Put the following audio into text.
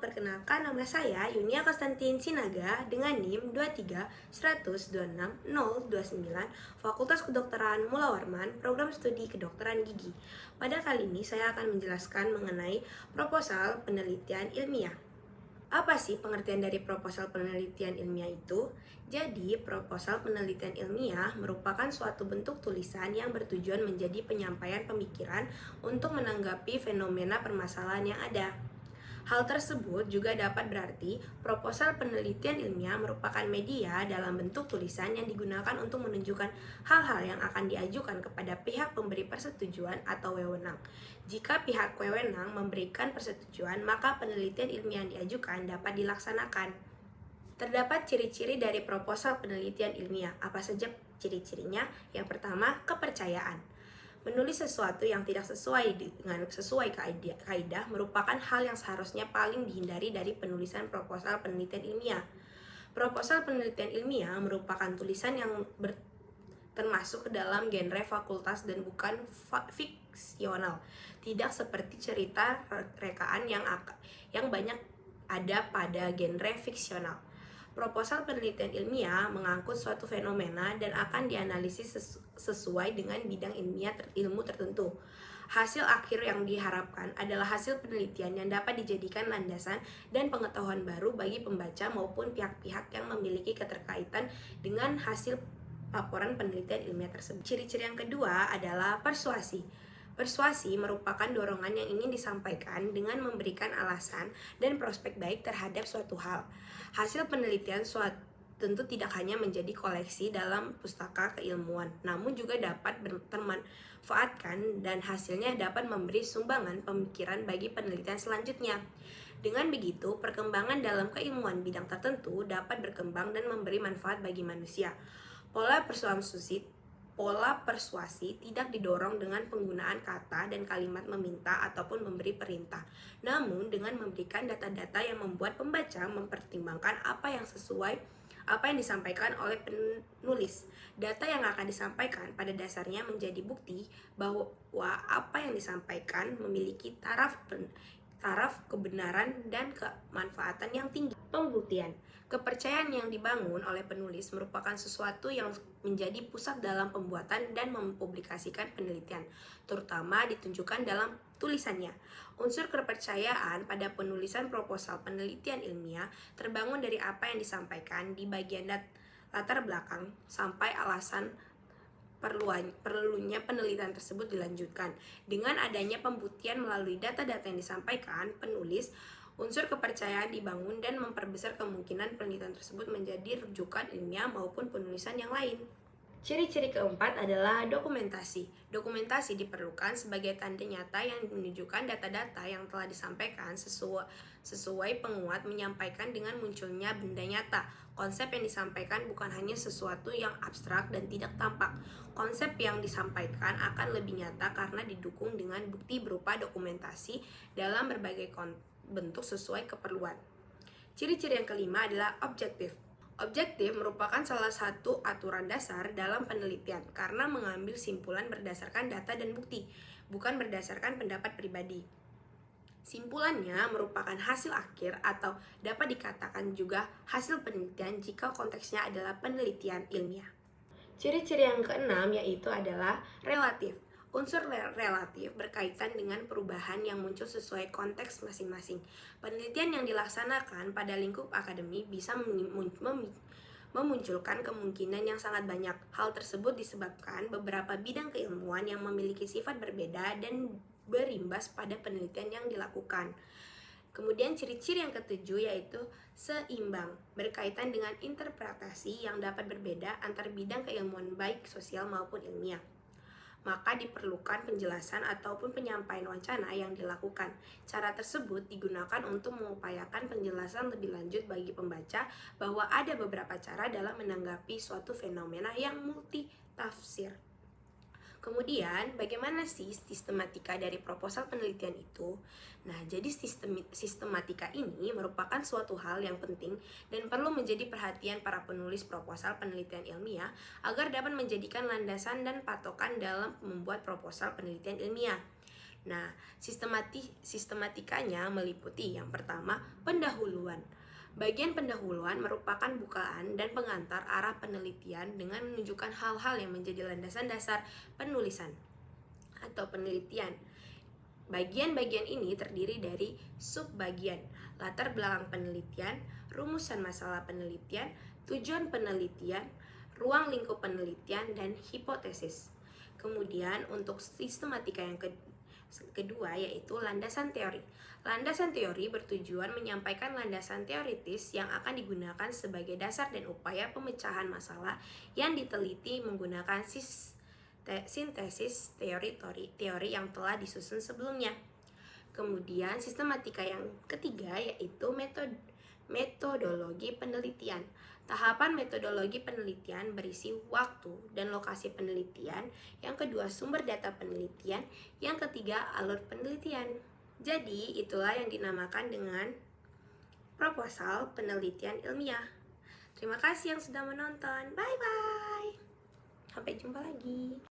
perkenalkan nama saya Yunia Konstantin Sinaga dengan NIM 23-100-26-029 Fakultas Kedokteran Mula Warman, Program Studi Kedokteran Gigi. Pada kali ini saya akan menjelaskan mengenai proposal penelitian ilmiah. Apa sih pengertian dari proposal penelitian ilmiah itu? Jadi, proposal penelitian ilmiah merupakan suatu bentuk tulisan yang bertujuan menjadi penyampaian pemikiran untuk menanggapi fenomena permasalahan yang ada. Hal tersebut juga dapat berarti proposal penelitian ilmiah merupakan media dalam bentuk tulisan yang digunakan untuk menunjukkan hal-hal yang akan diajukan kepada pihak pemberi persetujuan atau wewenang. Jika pihak wewenang memberikan persetujuan, maka penelitian ilmiah yang diajukan dapat dilaksanakan. Terdapat ciri-ciri dari proposal penelitian ilmiah. Apa saja ciri-cirinya? Yang pertama, kepercayaan. Menulis sesuatu yang tidak sesuai kaidah merupakan hal yang seharusnya paling dihindari dari penulisan proposal penelitian ilmiah. Proposal penelitian ilmiah merupakan tulisan yang termasuk ke dalam genre fakultas dan bukan fiksional. Tidak seperti cerita rekaan yang banyak ada pada genre fiksional. Proposal penelitian ilmiah mengangkut suatu fenomena dan akan dianalisis sesuai dengan bidang ilmu tertentu. Hasil akhir yang diharapkan adalah hasil penelitian yang dapat dijadikan landasan dan pengetahuan baru bagi pembaca maupun pihak-pihak yang memiliki keterkaitan dengan hasil laporan penelitian ilmiah tersebut. Ciri-ciri yang kedua adalah persuasi. Persuasi merupakan dorongan yang ingin disampaikan dengan memberikan alasan dan prospek baik terhadap suatu hal. Hasil penelitian tentu tidak hanya menjadi koleksi dalam pustaka keilmuan, namun juga dapat bermanfaatkan dan hasilnya dapat memberi sumbangan pemikiran bagi penelitian selanjutnya. Dengan begitu, perkembangan dalam keilmuan bidang tertentu dapat berkembang dan memberi manfaat bagi manusia. Pola persuasi tidak didorong dengan penggunaan kata dan kalimat meminta ataupun memberi perintah, namun dengan memberikan data-data yang membuat pembaca mempertimbangkan apa yang disampaikan oleh penulis. Data yang akan disampaikan pada dasarnya menjadi bukti bahwa apa yang disampaikan memiliki taraf kebenaran dan kemanfaatan yang tinggi. Pembuktian. Kepercayaan yang dibangun oleh penulis merupakan sesuatu yang menjadi pusat dalam pembuatan dan mempublikasikan penelitian, terutama ditunjukkan dalam tulisannya. Unsur kepercayaan pada penulisan proposal penelitian ilmiah terbangun dari apa yang disampaikan di bagian latar belakang sampai alasan perlunya penelitian tersebut dilanjutkan. Dengan adanya pembuktian melalui data-data yang disampaikan penulis, unsur kepercayaan dibangun dan memperbesar kemungkinan penelitian tersebut menjadi rujukan ilmiah maupun penulisan yang lain. Ciri-ciri keempat adalah dokumentasi. Dokumentasi diperlukan sebagai tanda nyata yang menunjukkan data-data yang telah disampaikan sesuai penguat menyampaikan dengan munculnya benda nyata. Konsep yang disampaikan bukan hanya sesuatu yang abstrak dan tidak tampak. Konsep yang disampaikan akan lebih nyata karena didukung dengan bukti berupa dokumentasi dalam berbagai bentuk sesuai keperluan. Ciri-ciri yang kelima adalah objektif. Objektif merupakan salah satu aturan dasar dalam penelitian karena mengambil simpulan berdasarkan data dan bukti, bukan berdasarkan pendapat pribadi. Simpulannya merupakan hasil akhir atau dapat dikatakan juga hasil penelitian jika konteksnya adalah penelitian ilmiah. Ciri-ciri yang keenam yaitu adalah relatif. Unsur relatif berkaitan dengan perubahan yang muncul sesuai konteks masing-masing. Penelitian yang dilaksanakan pada lingkup akademi bisa memunculkan kemungkinan yang sangat banyak. Hal tersebut disebabkan beberapa bidang keilmuan yang memiliki sifat berbeda dan berimbas pada penelitian yang dilakukan. Kemudian ciri-ciri yang ketujuh yaitu seimbang, berkaitan dengan interpretasi yang dapat berbeda antar bidang keilmuan baik sosial maupun ilmiah. Maka diperlukan penjelasan ataupun penyampaian wacana yang dilakukan. Cara tersebut digunakan untuk mengupayakan penjelasan lebih lanjut bagi pembaca bahwa ada beberapa cara dalam menanggapi suatu fenomena yang multitafsir. Kemudian, bagaimana sih sistematika dari proposal penelitian itu? Nah, jadi sistematika ini merupakan suatu hal yang penting dan perlu menjadi perhatian para penulis proposal penelitian ilmiah agar dapat menjadikan landasan dan patokan dalam membuat proposal penelitian ilmiah. Nah, sistematikanya meliputi yang pertama, pendahuluan. Bagian pendahuluan merupakan bukaan dan pengantar arah penelitian dengan menunjukkan hal-hal yang menjadi landasan dasar penulisan atau penelitian. Bagian-bagian ini terdiri dari subbagian, latar belakang penelitian, rumusan masalah penelitian, tujuan penelitian, ruang lingkup penelitian, dan hipotesis. Kemudian untuk sistematika yang kedua yaitu landasan teori. Landasan teori bertujuan menyampaikan landasan teoritis yang akan digunakan sebagai dasar dan upaya pemecahan masalah yang diteliti menggunakan sintesis teori yang telah disusun sebelumnya. Kemudian sistematika yang ketiga yaitu metodologi penelitian. Tahapan metodologi penelitian berisi waktu dan lokasi penelitian. Yang kedua, sumber data penelitian. Yang ketiga, alur penelitian. Jadi, itulah yang dinamakan dengan proposal penelitian ilmiah. Terima kasih yang sudah menonton. Bye-bye. Sampai jumpa lagi.